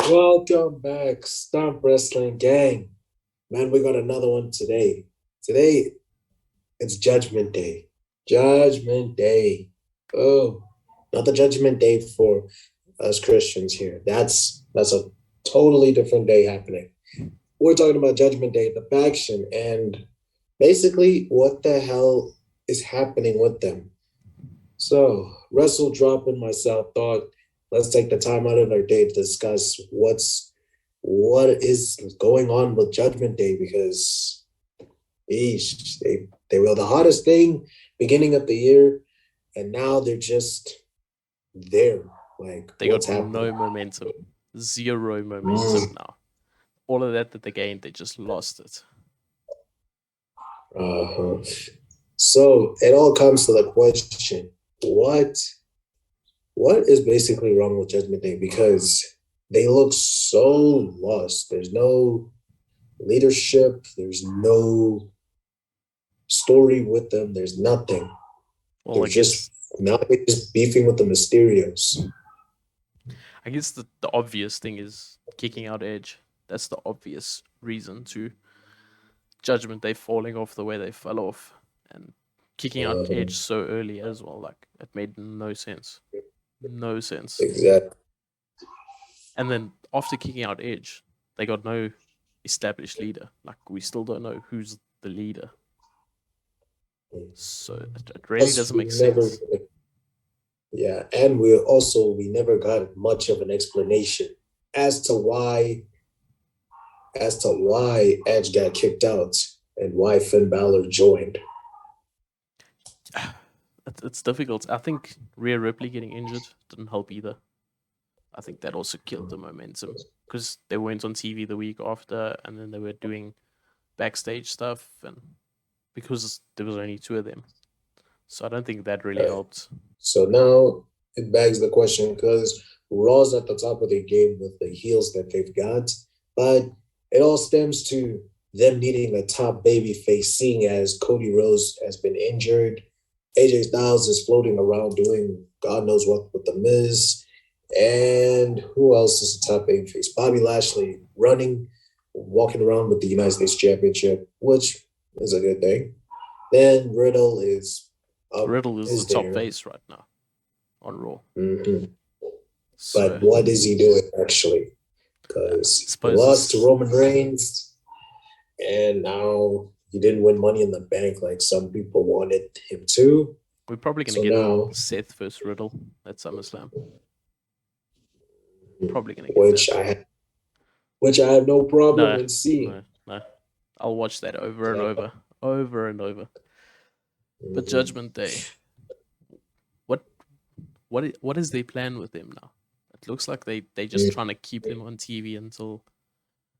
Welcome back, Stomp Wrestling gang. Man, we got another one today. Today, it's Judgment Day. Judgment Day. Oh, not the Judgment Day for us Christians here. That's a totally different day happening. We're talking about Judgment Day, the faction, and basically what the hell is happening with them. So, WrestleDrop and myself thought let's take the time out of our day to discuss what is going on with Judgment Day because they were the hottest thing beginning of the year, and now they're just there. Like They what's got happening? no momentum, zero momentum now. All of that they gained, they just lost it. Uh-huh. So it all comes to the question: what is basically wrong with Judgment Day? Because they look so lost. There's no leadership. There's no story with them. There's nothing. Well, They're just now they're just beefing with the Mysterios. I guess the obvious thing is kicking out Edge. That's the obvious reason to Judgment Day falling off the way they fell off, and kicking out Edge so early as well. Like it made no sense. No sense. Exactly. And then after kicking out Edge, they got no established leader. Like we still don't know who's the leader. So it really doesn't make sense. Yeah, and we never got much of an explanation as to why Edge got kicked out and why Finn Balor joined. It's difficult. I think Rhea Ripley getting injured didn't help either. I think that also killed the momentum because they went on TV the week after, and then they were doing backstage stuff, and because there was only two of them, so I don't think that really helped. So now it begs the question because Raw's at the top of their game with the heels that they've got, but it all stems to them needing a top baby face, seeing as Cody Rhodes has been injured. AJ Styles is floating around doing God knows what with The Miz. And who else is the top babyface? Bobby Lashley walking around with the United States Championship, which is a good thing. Then Riddle is the top face right now on Raw. Mm-hmm. So, but what is he doing actually? Because he lost to Roman Reigns, and now he didn't win Money in the Bank like some people wanted him to. We're probably going to get Seth versus Riddle at SummerSlam. Probably going to get which I have no problem in seeing. No, I'll watch that over and over. But Judgment Day, what is their plan with them now? It looks like they just trying to keep them on TV until,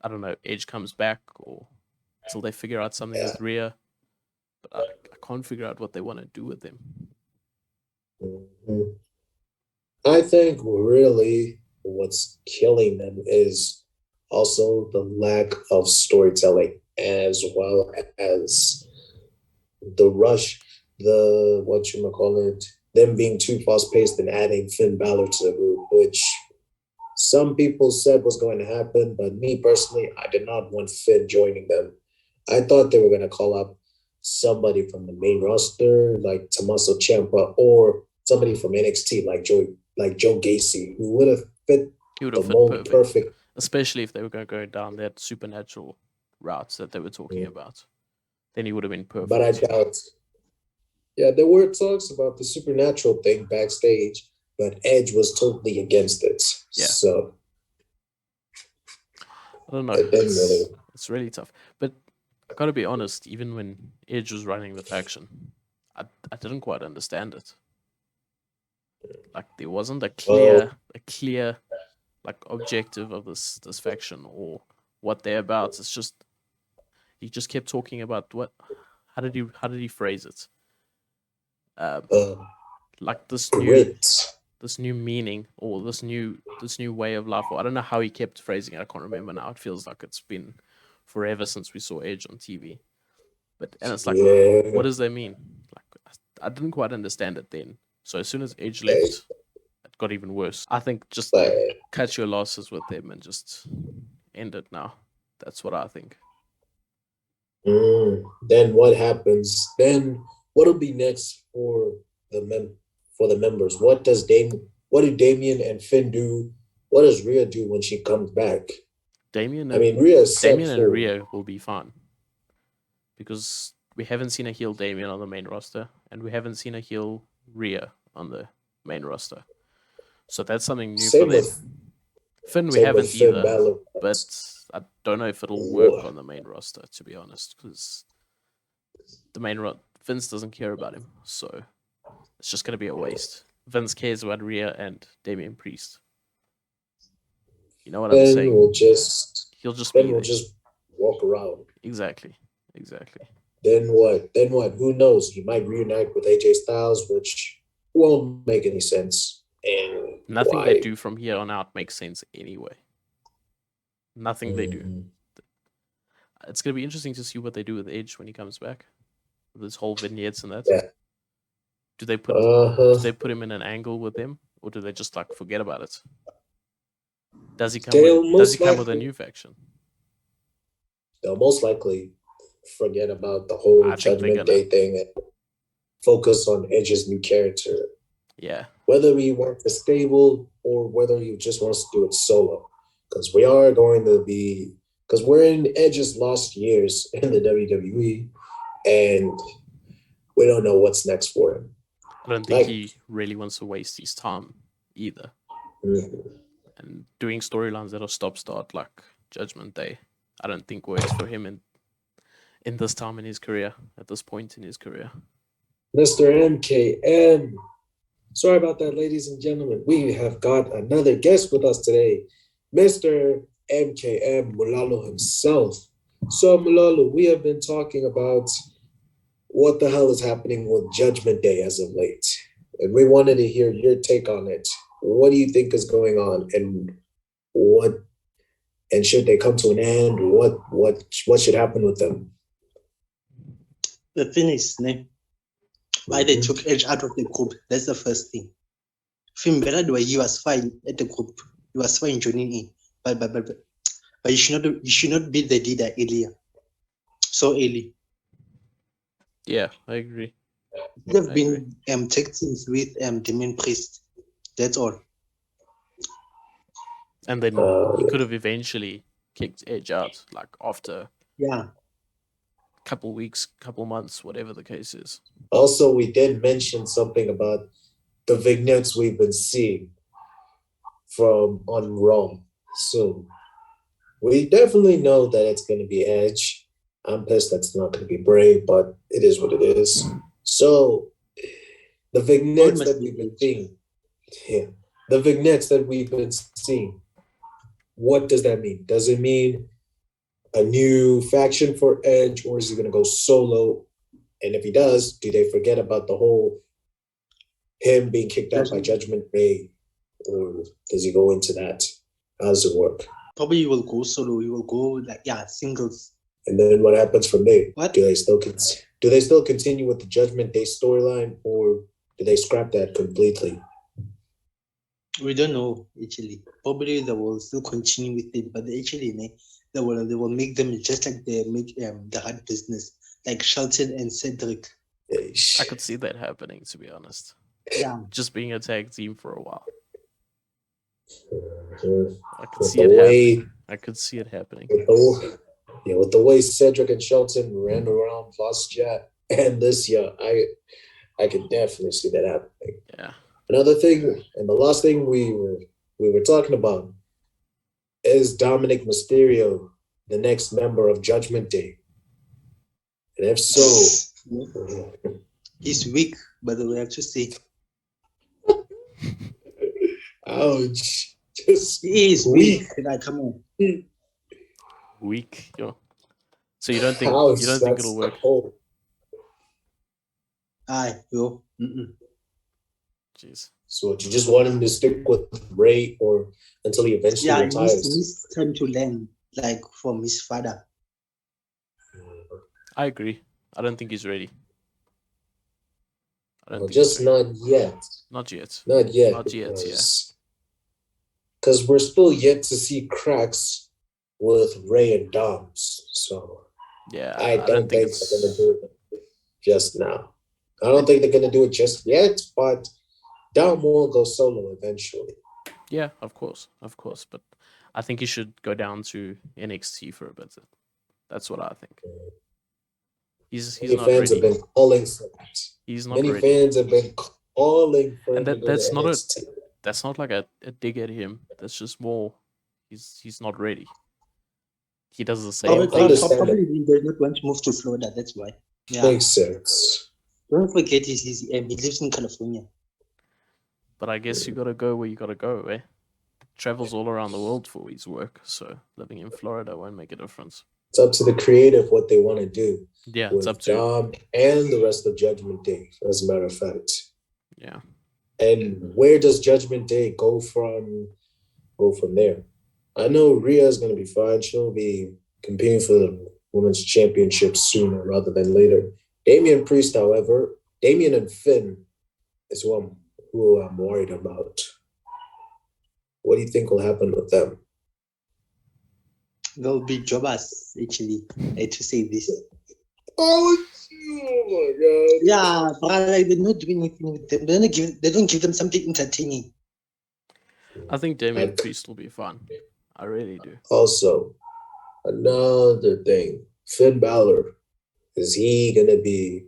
I don't know, Edge comes back or until they figure out something with Rhea. But I can't figure out what they want to do with them. I think really what's killing them is also the lack of storytelling, as well as the rush, them being too fast-paced and adding Finn Balor to the group, which some people said was going to happen, but me personally, I did not want Finn joining them. I thought they were going to call up somebody from the main roster, like Tommaso Ciampa, or somebody from NXT, like Joe Gacy, who would have fit the mold perfect. Especially if they were going to go down that supernatural routes that they were talking about. Then he would have been perfect. But I doubt. Yeah, there were talks about the supernatural thing backstage, but Edge was totally against it. Yeah. So I don't know. It's really tough. But I gotta be honest, even when Edge was running the faction, I didn't quite understand it. Like there wasn't a clear like objective of this faction or what they're about. It's just he just kept talking about how did he phrase it? Like this new meaning or this new way of life. Or I don't know how he kept phrasing it. I can't remember now. It feels like it's been forever since we saw Edge on TV. And it's like, what does that mean? Like I didn't quite understand it then. So as soon as Edge left, it got even worse. I think just But cut your losses with them and just end it now. That's what I think. then what happens? Then what'll be next for the members? What do Damien and Finn do? What does Rhea do when she comes back? Damien Rhea is set and for Rhea will be fine because we haven't seen a heel Damien on the main roster, and we haven't seen a heel Rhea on the main roster. So that's something new for them. Finn, we haven't either, Balor. but I don't know if it'll work on the main roster, to be honest, because the Vince doesn't care about him, so it's just going to be a waste. Vince cares about Rhea and Damian Priest. You know what I'm saying? He'll just walk around. Exactly. Then what? Who knows? He might reunite with AJ Styles, which won't make any sense. And nothing they do from here on out makes sense anyway. Nothing they do. It's going to be interesting to see what they do with Edge when he comes back. This whole vignettes and that. Yeah. Do they put him in an angle with them, or do they just like forget about it? Does he come with a new faction? They'll most likely forget about the whole Judgment Day thing and focus on Edge's new character. Yeah. Whether he wants a stable or whether he just wants to do it solo. Because we're in Edge's lost years in the WWE, and we don't know what's next for him. I don't think he really wants to waste his time either. And doing storylines that'll stop-start like Judgment Day, I don't think works for him in this time in his career, at this point in his career. Mr. MKM. Sorry about that, ladies and gentlemen. We have got another guest with us today, Mr. MKM Mulalo himself. So, Mulalo, we have been talking about what the hell is happening with Judgment Day as of late. And we wanted to hear your take on it. What do you think is going on, and should they come to an end? What should happen with them? The thing is, why they took Edge out of the group, that's the first thing. Finn Balor, he was fine at the group. He was fine joining in. But you should not be the leader earlier. So early. Yeah, I agree. They've been tag teams with Damian Priest. That's all. And then he could have eventually kicked Edge out, like after couple weeks, couple months, whatever the case is. Also, we did mention something about the vignettes we've been seeing on Raw. So we definitely know that it's going to be Edge. I'm pissed that's not going to be Bray, but it is what it is. So the vignettes that we've been seeing, what does that mean? Does it mean a new faction for Edge, or is he going to go solo? And if he does, do they forget about the whole him being kicked out by Judgment Day, or does he go into that? How does it work? Probably he will go solo. He will go singles. And then what happens from there? What? Do they still continue with the Judgment Day storyline, or do they scrap that completely? We don't know actually. Probably they will still continue with it, but actually, they will make them just like they make the Hard Business, like Shelton and Cedric. I could see that happening, to be honest. Yeah, just being a tag team for a while. I could see it happening. With the way Cedric and Shelton ran around last year and this year, I could definitely see that happening. Yeah. Another thing, and the last thing we were talking about is Dominic Mysterio, the next member of Judgment Day. And if so, he's weak, but we have to see. Ouch! He is weak. Come on. Weak, yo. So you don't think it'll work? Yo. Jeez. So you just want him to stick with Ray or until he eventually retires? He needs time to learn, like from his father. I agree. I don't think he's ready. I don't Well, think just so. not yet. Not yet. Not yet. Not yet, yeah. Because we're still yet to see cracks with Ray and Doms. So Yeah, I don't think it's they're going to do it just now. I don't think they're going to do it just yet, but Dom will go solo eventually. Yeah, of course. But I think he should go down to NXT for a bit. That's what I think. He's Many not fans ready. have been calling for that. He's not Many ready. fans have been calling for And him to go that's to not NXT. that's not like a dig at him. That's just more he's not ready. He does the same thing. Probably he does not want to move to Florida. That's why. Yeah. Makes sense. Don't forget he lives in California. But I guess you gotta go where you gotta go, eh? Travels all around the world for his work, so living in Florida won't make a difference. It's up to the creative what they want to do. Yeah, with it's up to Dom and the rest of Judgment Day, as a matter of fact. Yeah. And where does Judgment Day go from there? I know Rhea is going to be fine. She'll be competing for the women's championship sooner rather than later. Damian Priest, however, Damian and Finn is who I'm worried about. What do you think will happen with them? They'll be jobbers, actually. I hate to say this. Oh my god! Yeah, but like they're not doing anything with them. They don't give them something entertaining. I think Damian Priest will be fun. I really do. Also, another thing, Finn Balor, is he gonna be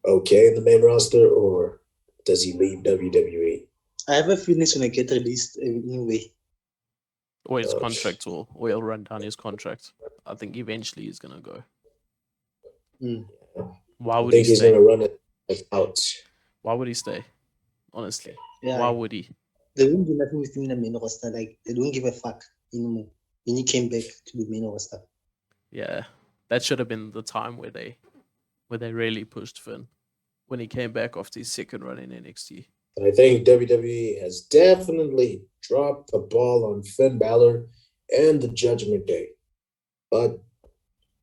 okay in the main roster, or does he leave WWE? I have a feeling he's gonna get released anyway. Or his contract will he'll run down his contract. I think eventually he's gonna go. Why would he stay? He's gonna run it out. Why would he stay? Honestly, yeah. Why would he? They won't do nothing with him in the main roster. Like they don't give a fuck anymore. When he came back to the main roster. Yeah, that should have been the time where they really pushed Finn when he came back after his second run in NXT. I think WWE has definitely dropped the ball on Finn Balor and the Judgment Day. But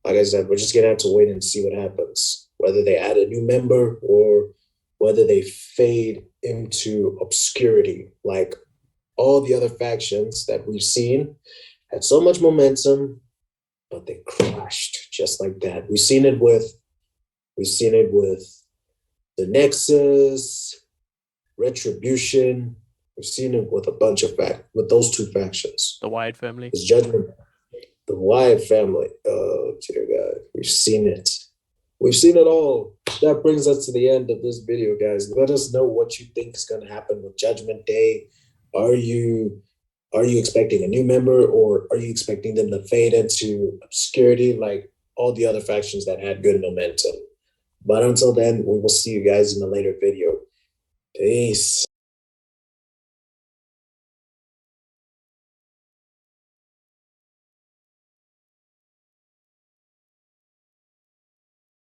like I said, we're just gonna have to wait and see what happens. Whether they add a new member or whether they fade into obscurity, like all the other factions that we've seen had so much momentum, but they crashed just like that. We've seen it with the Nexus, Retribution. We've seen it with a bunch of with those two factions. The Wyatt family. It's Judgment. The Wyatt family. Oh dear God. We've seen it. We've seen it all. That brings us to the end of this video, guys. Let us know what you think is going to happen with Judgment Day. Are you expecting a new member, or are you expecting them to fade into obscurity like all the other factions that had good momentum? But until then, we will see you guys in a later video. Peace.